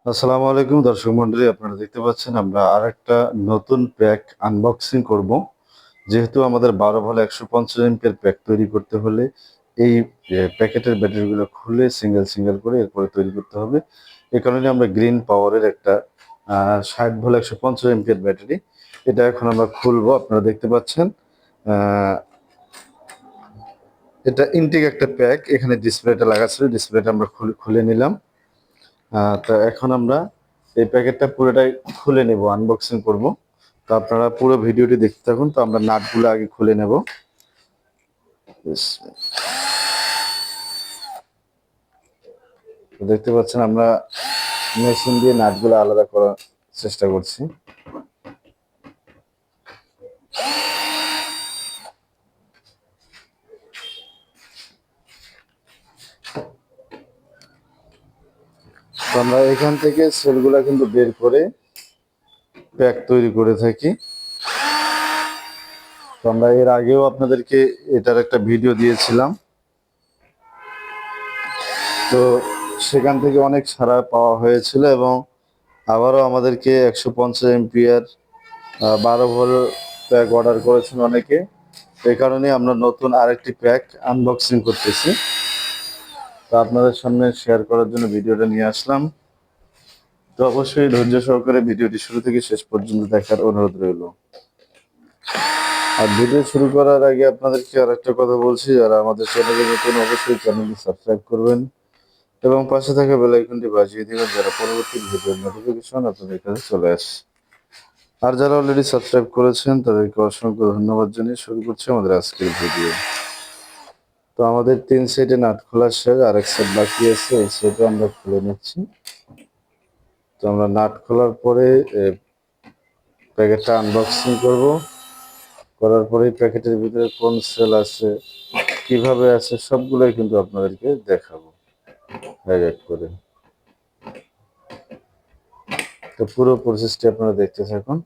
আসসালামু আলাইকুম দর্শক মন্ডলী, আপনারা দেখতে পাচ্ছেন আমরা আরেকটা নতুন প্যাক আনবক্সিং করব। যেহেতু আমাদের 12 ভোল্ট 150 এমপির প্যাক তৈরি করতে হলে এই প্যাকেটের ব্যাটারিগুলো খুলে সিঙ্গেল সিঙ্গেল করে এরপরে তৈরি করতে হবে। এই কারণে আমরা গ্রিন পাওয়ারের একটা 60 ভোল্ট 150 এমপির ব্যাটারি এটা এখন আমরা খুলবো। আপনারা দেখতে পাচ্ছেন এটা ইনটেক একটা প্যাক, এখানে ডিসপ্লেটা লাগা ছিল, ডিসপ্লেটা আমরা খুলে নিলাম। তো এখন আমরা এই প্যাকেটটা পুরোটাই খুলে নেব, আনবক্সিং করব। তো আপনারা পুরো ভিডিওটি দেখতে থাকুন। তো আমরা নাটগুলো আগে খুলে নেব। তো দেখতে পাচ্ছেন আমরা মেশিন দিয়ে নাটগুলো আলাদা করার চেষ্টা করছি। তো আমরা এখান থেকে সেলগুলা কিন্তু বের করে প্যাক তৈরি করে থাকি। তো আমরা এর আগেও আপনাদেরকে এটার একটা ভিডিও দিয়েছিলাম, তো সেখান থেকে অনেক সাড়া পাওয়া হয়েছিল এবং আবারও আমাদেরকে 150 এমপিআর 12 ভোল্ট প্যাক অর্ডার করেছেন অনেকে। এই কারণে আমরা নতুন আরেকটি প্যাক আনবক্সিং করতেছি। তো আপনাদের সামনে শেয়ার করার জন্য ভিডিওটা নিয়ে আসলাম। তো অবশ্যই ধৈর্য সহকারে ভিডিওটি শুরু থেকে শেষ পর্যন্ত দেখার অনুরোধ রইল। আর ভিডিও শুরু করার আগে আপনাদেরকে আর একটা কথা বলছি, যারা আমাদের চ্যানেলে নতুন অবশ্যই চ্যানেলটি সাবস্ক্রাইব করবেন এবং পাশে থাকা বেল আইকনটি বাজিয়ে দিবেন, যারা পরবর্তী ভিডিওর নোটিফিকেশন আপনাদের কাছে চলে আসে। আর যারা অলরেডি সাবস্ক্রাইব করেছেন তাদেরকে অসংখ্য ধন্যবাদ জানিয়ে শুরু করছি আমাদের আজকের ভিডিও। তো আমাদের 3 সেটে নাট খোলা শেষ, আরেক সেট বাকি আছে, এই সেটও আমরা খুলে নিচ্ছি। তো আমরা নাট খোলার পরে প্যাকেটটা আনবক্সিং করব। করার পরে প্যাকেটের ভিতরে কোন সেল আছে, কিভাবে আছে, সবগুলোই কিন্তু আপনাদেরকে দেখাবো এক এক করে। তো পুরো প্রসেসটি আপনারা দেখতে থাকুন।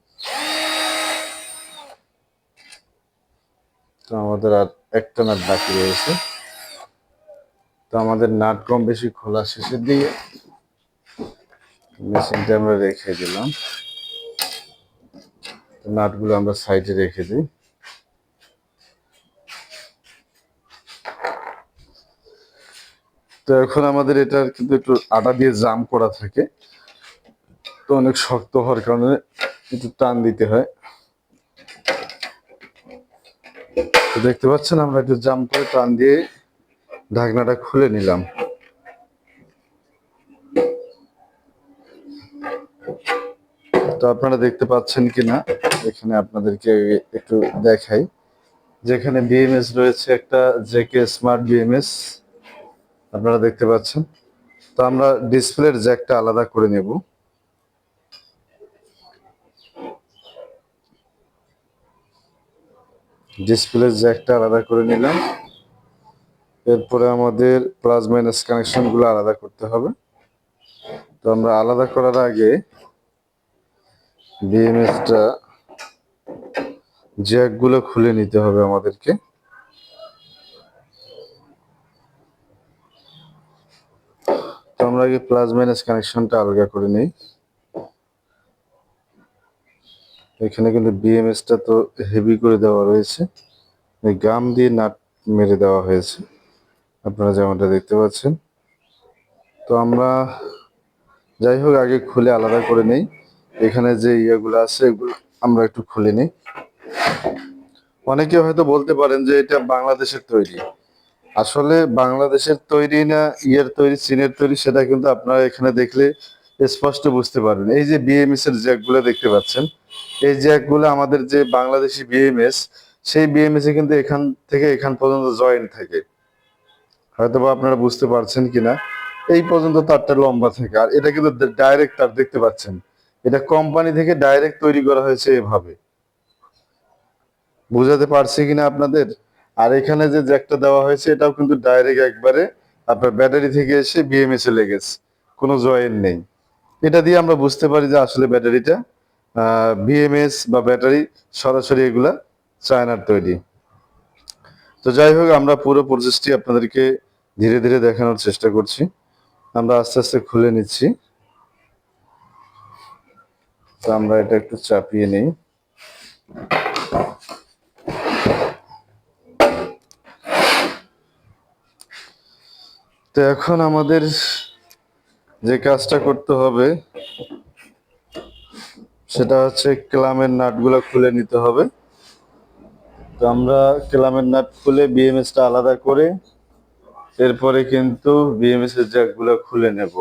তো আমাদের আর একটা নাট বাকি রয়েছে। তো আমাদের নাট কম বেশি খোলা শেষের দিকে, মেশিনটা আমরা রেখে দিলাম। নাটগুলো আমরা সাইডে রেখে দিই। তো এখন আমাদের এটার কিন্তু একটু আটা দিয়ে জাম করা থাকে, তো অনেক শক্ত হওয়ার কারণে একটু টান দিতে হয়। তো দেখতে পাচ্ছেন আমরা একটু জাম করে টান দিয়ে ঢাকনাটা খুলে নিলাম। তো আপনারা দেখতে পাচ্ছেন কিনা এখানে আপনাদেরকে একটু দেখাই, যেখানে বিএমএস রয়েছে একটা, জেকে স্মার্ট বিএমএস আপনারা দেখতে পাচ্ছেন। তো আমরা ডিসপ্লের জ্যাকটা আলাদা করে নেব। ডিসপ্লের জ্যাকটা আলাদা করে নিলাম। এরপরে আমাদের প্লাস মাইনাস কানেকশনগুলো আলাদা করতে হবে। তো আমরা আলাদা করার আগে বিএমএসটা জ্যাকগুলো খুলে নিতে হবে আমাদেরকে। তো আমরা আগে প্লাস মাইনাস কানেকশনটা আলগা করে নিই। এখানে কিন্তু বিএমএসটা তো হেভি করে দেওয়া রয়েছে, গাম দিয়ে নাট মেরে দেওয়া হয়েছে, আপনারা যেমনটা দেখতে পাচ্ছেন। তো আমরা যাই হোক আগে খুলে আলাদা করে নেই। এখানে যে ইয়েগুলো আছে এগুলো আমরা একটু খুলে নিই। অনেকে হয়তো বলতে পারেন যে এটা বাংলাদেশের তৈরি। আসলে বাংলাদেশের তৈরি না ইয়ের তৈরি, চীনের তৈরি, সেটা কিন্তু আপনারা এখানে দেখলে স্পষ্ট বুঝতে পারবেন। এই যে বিএমএস এর জ্যাকগুলো দেখতে পাচ্ছেন, এই জ্যাকগুলো আমাদের যে বাংলাদেশি বিএমএস, সেই বিএমএস এ কিন্তু এখান থেকে এখান পর্যন্ত জয়েন্ট থাকে। হয়তোবা আপনারা বুঝতে পারছেন কিনা, এই পর্যন্ত তারটা লম্বা থাকে। আর এটা কিন্তু ডাইরেক্ট তার, দেখতে পাচ্ছেন এটা কোম্পানি থেকে ডাইরেক্ট তৈরি করা হয়েছে এভাবে। বুঝাতে পারছি কিনা আপনাদের? আর এখানে যে জ্যাকটা দেওয়া হয়েছে এটাও কিন্তু ডাইরেক্ট একবারে আপনার ব্যাটারি থেকে এসে বিএমএস এ লেগেছে, কোনো জয়েন্ট নেই। এটা দিয়ে আমরা বুঝতে পারি যে আসলে ব্যাটারিটা বিএমএস বা ব্যাটারি সরাসরি এগুলা চায়নার তৈরি। তো যাই হোক আমরা পুরো প্রসেসটি আপনাদেরকে ধীরে ধীরে দেখানোর চেষ্টা করছি। আমরা আস্তে আস্তে খুলে নিচ্ছি। তো আমরা এটা একটু চাপিয়ে নিই। তো এখন আমাদের যে কাজটা করতে হবে সেটা হচ্ছে ক্লামের নাটগুলো খুলে নিতে হবে। তো আমরা ক্লামের নাট খুলে বিএমএসটা আলাদা করে এরপরে কিন্তু বিএমএস এর জ্যাকগুলো খুলে নেব।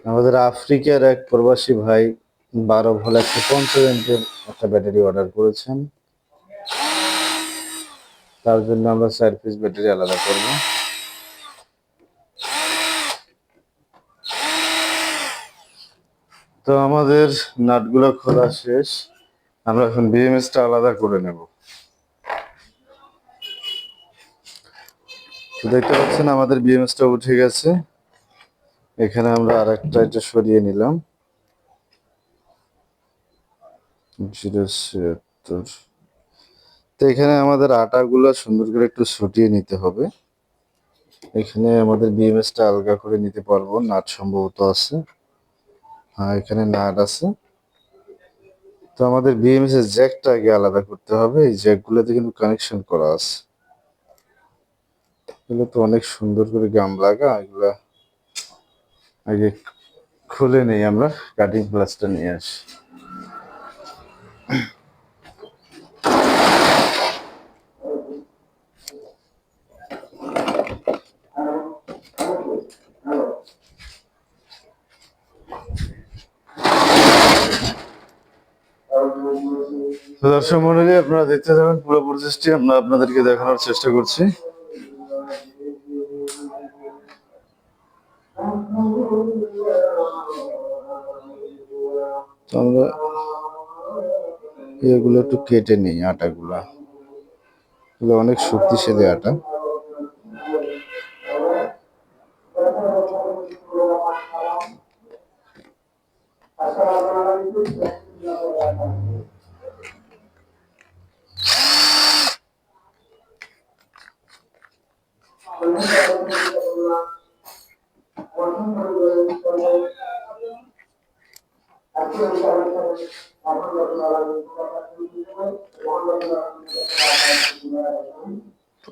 আমাদের আফ্রিকার এক প্রবাসী ভাই 12 ভোল্ট 150 একটা ব্যাটারি অর্ডার করেছেন। তার জন্য আমরা 4 পিস ব্যাটারি আলাদা করব। তো আমাদের নাটগুলো খোলা শেষ, আমরা এখন বিএমএসটা আলাদা করে নেব। তো দেখতে পাচ্ছেন আমাদের বিএমএসটা উঠে গেছে। এখানে আমরা আরেকটা এটা সরিয়ে নিলাম। 076। তো এখানে আমাদের আটাগুলো সুন্দর করে একটু ছুটিয়ে নিতে হবে। এখানে আমাদের বিএমএসটা আলগা করে নিতে পারবো, নাট সম্ভবত আছে। হ্যাঁ, এখানে নাট আছে। তো আমাদের বিএমএস এর জ্যাকটা আগে আলাদা করতে হবে। এই জ্যাকগুলোতে কিন্তু কানেকশন করা আছে। এগুলো তো অনেক সুন্দর করে গাম লাগা, এগুলা আগে খুলে নেই, আমরা কাটিং প্লাসটা নিয়ে আসি। তো দর্শক মন্ডলী, আপনারা দেখতে যাবেন পুরো প্রসেসটি আমরা আপনাদেরকে দেখানোর চেষ্টা করছি। আমরা এগুলো একটু কেটে নিই, আটাগুলা এগুলো অনেক শক্তিশালী আটা।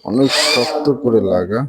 অনেক শক্ত করে লাগা।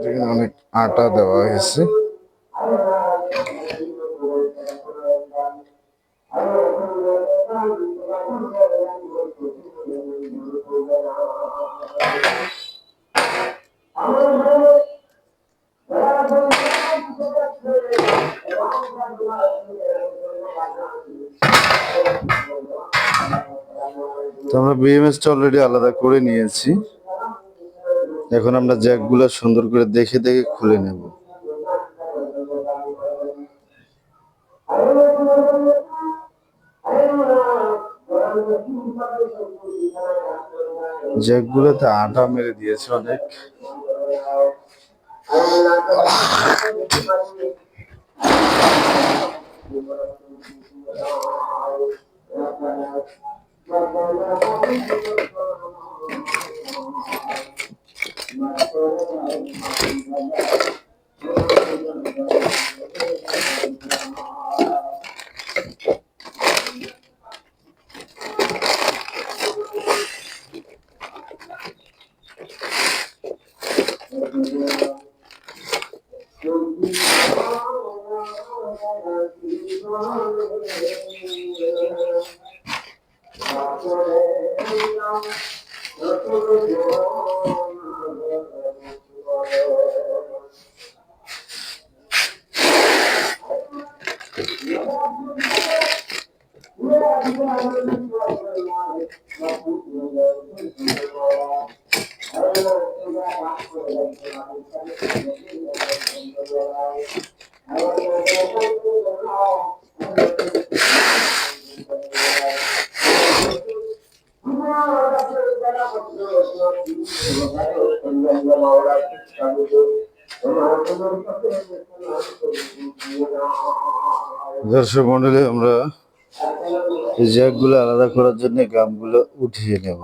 এখানে অনেক আটা দেওয়া হয়েছে। তো আমরা বিএমএসটা অলরেডি আলাদা করে নিয়েছি। এখন আমরা জ্যাকগুলো সুন্দর করে দেখে দেখে খুলে নেব। জ্যাকগুলোতে আটা মেরে দিয়েছে অনেক। দর্শক মন্ডলী, আমরা এই জ্যাকগুলো আলাদা করার জন্য গামগুলো উঠিয়ে নেব।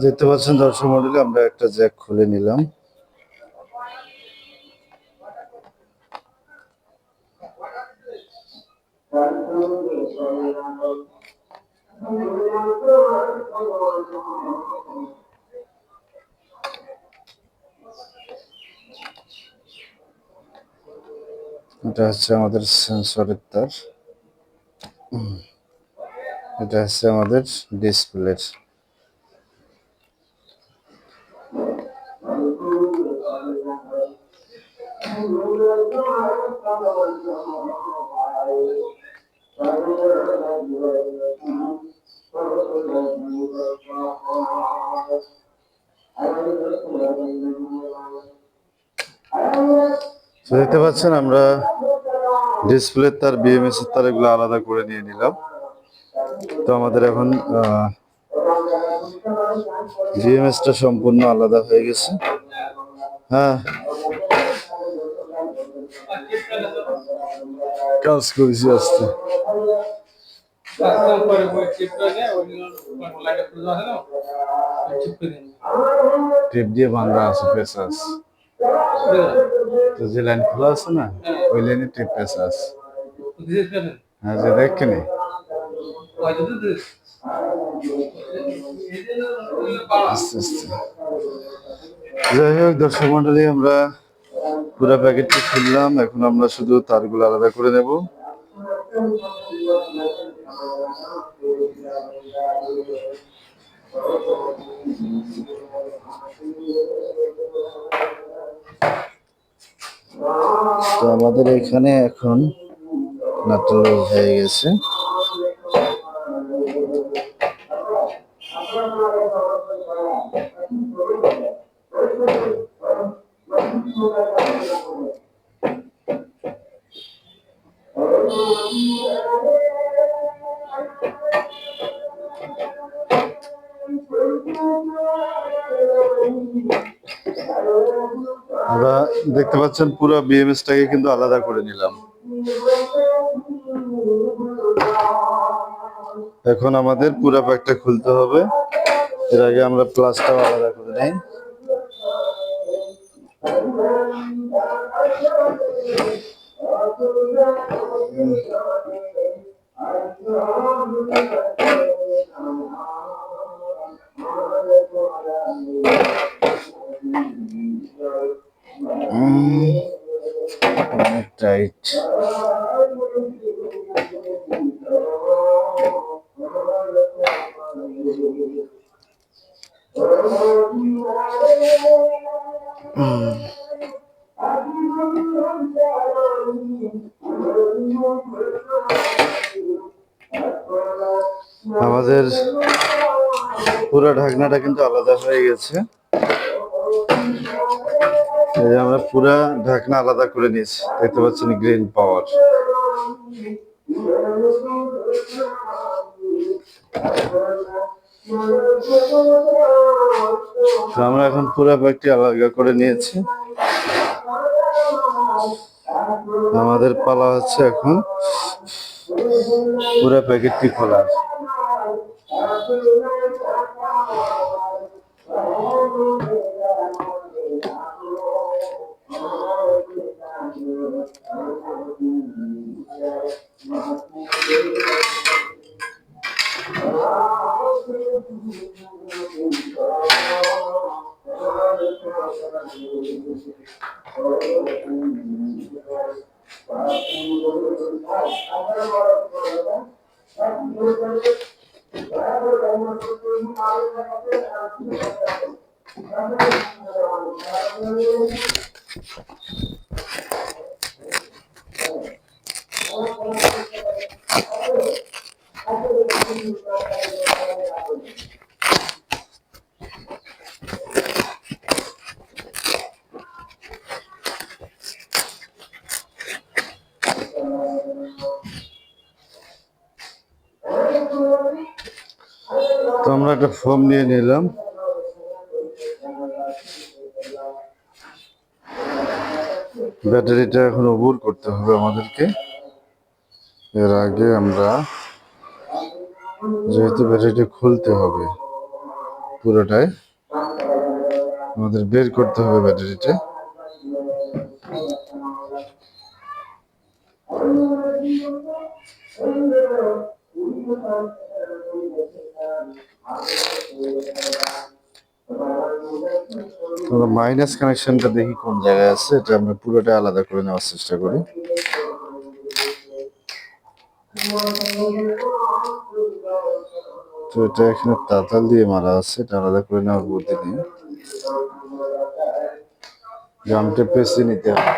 দেখতে পাচ্ছেন দর্শক মন্ডলী, আমরা একটা জ্যাক খুলে নিলাম। এটা হচ্ছে আমাদের সেন্সরের তার, এটা হচ্ছে আমাদের ডিসপ্লের। দেখতে পাচ্ছেন আমরা ডিসপ্লের তার, বিএমএস এর তার এগুলো আলাদা করে নিয়ে নিলাম। তো আমাদের এখন বিএমএসটা সম্পূর্ণ আলাদা হয়ে গেছে। হ্যাঁ, কাজ করেছি আজকে। টেপ দিয়ে বাঁধা আছে, পেঁচাস তো যে লাইন খোলা আছে না, ওই লাইনে টেপ পেঁচা আছে। হ্যাঁ, যে দেখেনি আস্তে আস্তে। যাই হোক দর্শক মন্ডলী, আমরা পুরো প্যাকেটটি খুললাম। এখন আমরা শুধু তারগুলো আলাদা করে নেব। তো আমাদের এখানে এখন নাটল হয়ে গেছে। আমরা দেখতে পাচ্ছেন পুরো বিএমএসটাকে কিন্তু আলাদা করে নিলাম। এখন আমাদের পুরো প্যাকটা খুলতে হবে। এর আগে আমরা প্লাসটাও আলাদা করে নেই। অনেক টাইট। আমাদের পুরো ঢাকনাটা কিন্তু আলাদা হয়ে গেছে। এই যে আমরা পুরো ঢাকনা আলাদা করে নিয়েছি, দেখতে পাচ্ছেন গ্রিন পাওয়ার। তো আমরা এখন পুরো প্যাকটি আলাদা করে নিয়েছি। আমাদের পালা হচ্ছে এখন পুরো প্যাকেটটি খোলার। তো আমরা একটা ফোম নিয়ে নিলাম। ব্যাটারিটা এখন ওভার করতে হবে আমাদেরকে। এর আগে আমরা যেহেতু ব্যাটারিটা খুলতে হবে পুরোটাই, আমাদের বের করতে হবে ব্যাটারিটা। মাইনাস কানেকশনটা দেখি কোন জায়গায় আছে, এটা আমরা পুরোটা আলাদা করে নেওয়ার চেষ্টা করি। তো এটা এখানে তাতাল দিয়ে মারা আছে, এটা আলাদা করে নেওয়ার বুদ্ধি নেই। জামটা পেঁচিয়ে নিতে হবে।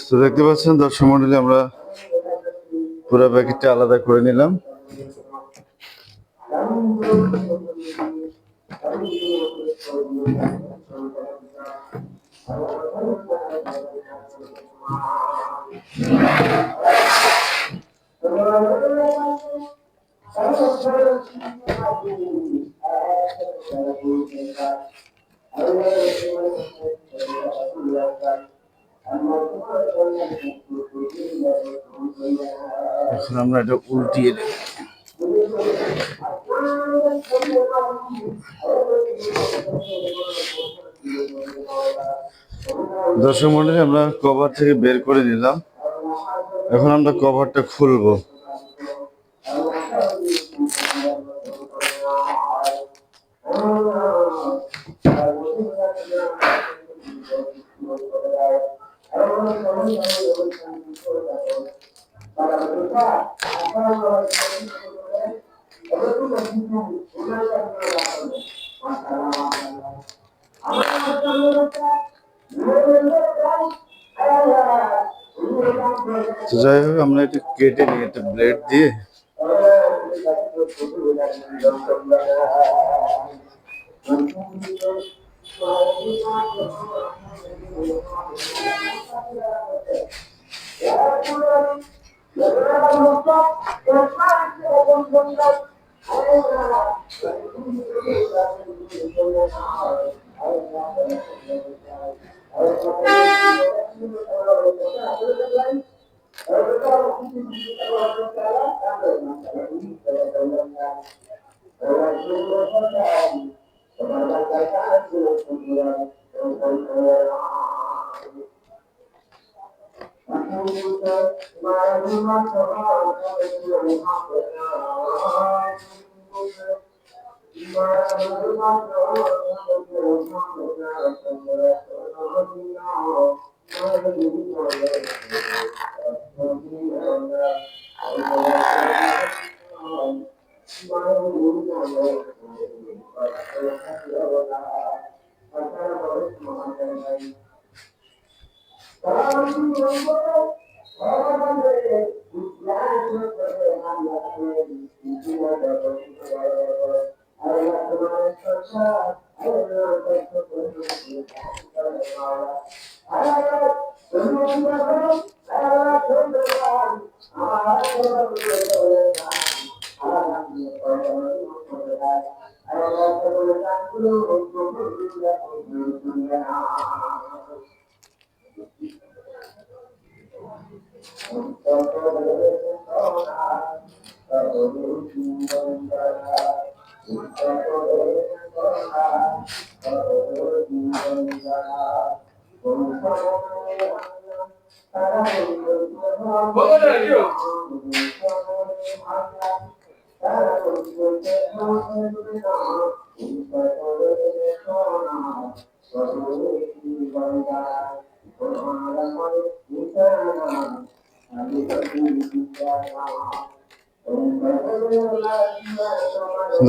তো দেখতে পাচ্ছেন দর্শক মন্ডলী, আমরা পুরো প্যাকেটটা আলাদা করে নিলাম। এখন আমরা এটা উল্টিয়ে দেব। দর্শক মন্ডলী, আমরা কভার থেকে বের করে নিলাম। এখন আমরা কভারটা খুলবো। তো যাই হোক, আমরা এটা কেটে নিই একটা ব্লেড দিয়ে।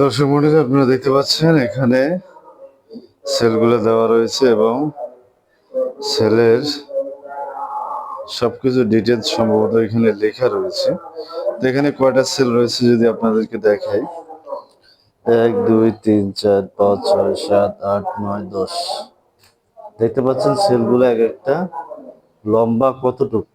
দর্শক মন্ডলী, আপনারা দেখতে পাচ্ছেন এখানে সেলগুলো দেওয়া রয়েছে এবং সেলের সবকিছু ডিটেলস সম্ভবত এখানে লেখা রয়েছে। তো এখানে কয়টা সেল রয়েছে যদি আপনাদেরকে দেখাই, 1 2 3 4 5 6 7 8 9 10। দেখতে পাচ্ছেন সেলগুলো এক একটা লম্বা কতটুকু।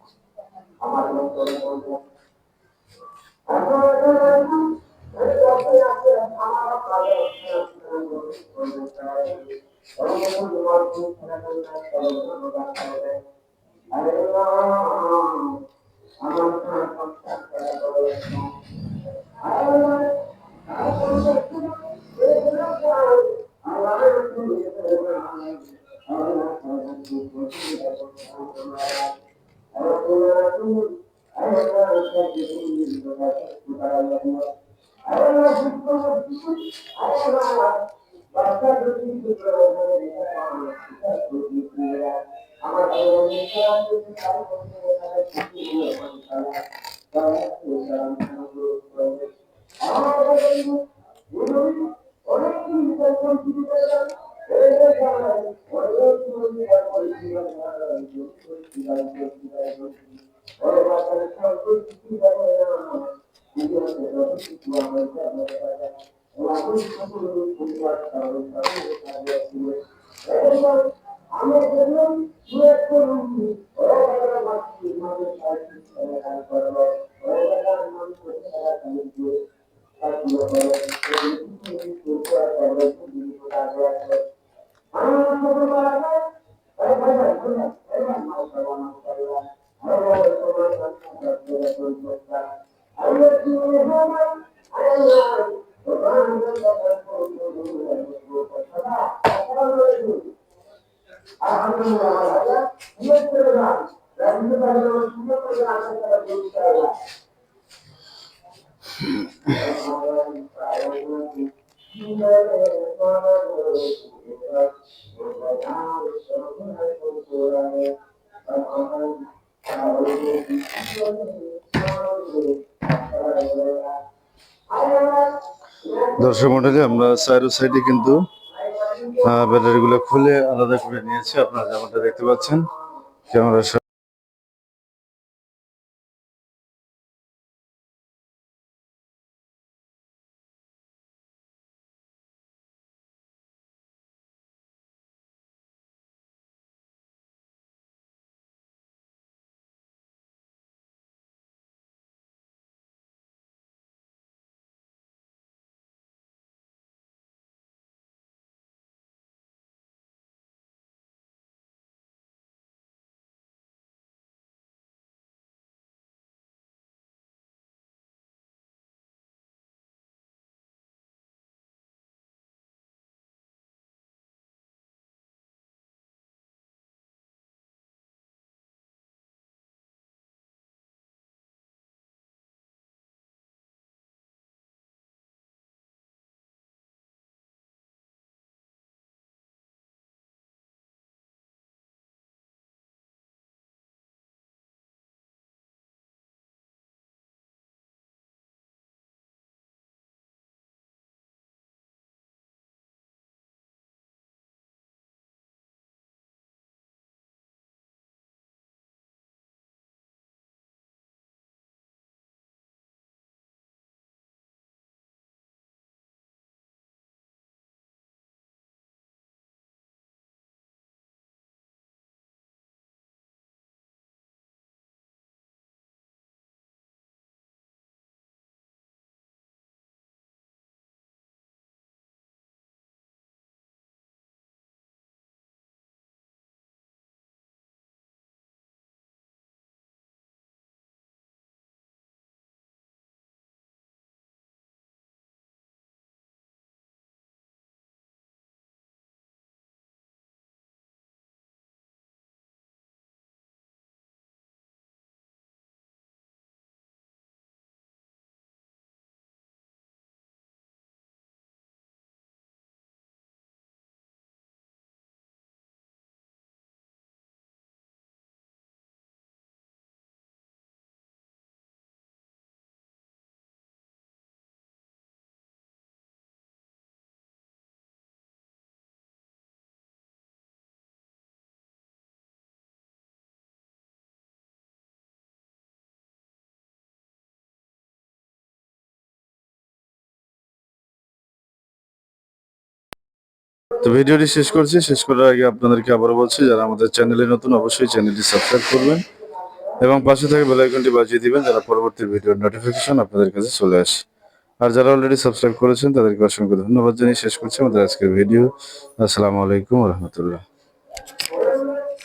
দর্শক মণ্ডলী, আমরা চারো সাইডে কিন্তু ব্যাটারিগুলো খুলে আলাদা করে নিয়েছি। আপনারা যেমনটা দেখতে পাচ্ছেন ক্যামেরার তো ভিডিওটি শেষ করছি। শেষ করার আগে আপনাদেরকে আবারও বলছি, যারা আমাদের চ্যানেলে নতুন অবশ্যই চ্যানেলটি সাবস্ক্রাইব করবেন এবং পাশে থাকা বেল আইকনটি বাজিয়ে দিবেন, যারা পরবর্তী ভিডিওর নোটিফিকেশন আপনাদের কাছে চলে আসে। আর যারা অলরেডি সাবস্ক্রাইব করেছেন তাদেরকে অসংখ্য ধন্যবাদ জানিয়ে শেষ করছি আমাদের আজকের ভিডিও। আসসালামু আলাইকুম ওয়া রাহমাতুল্লাহ।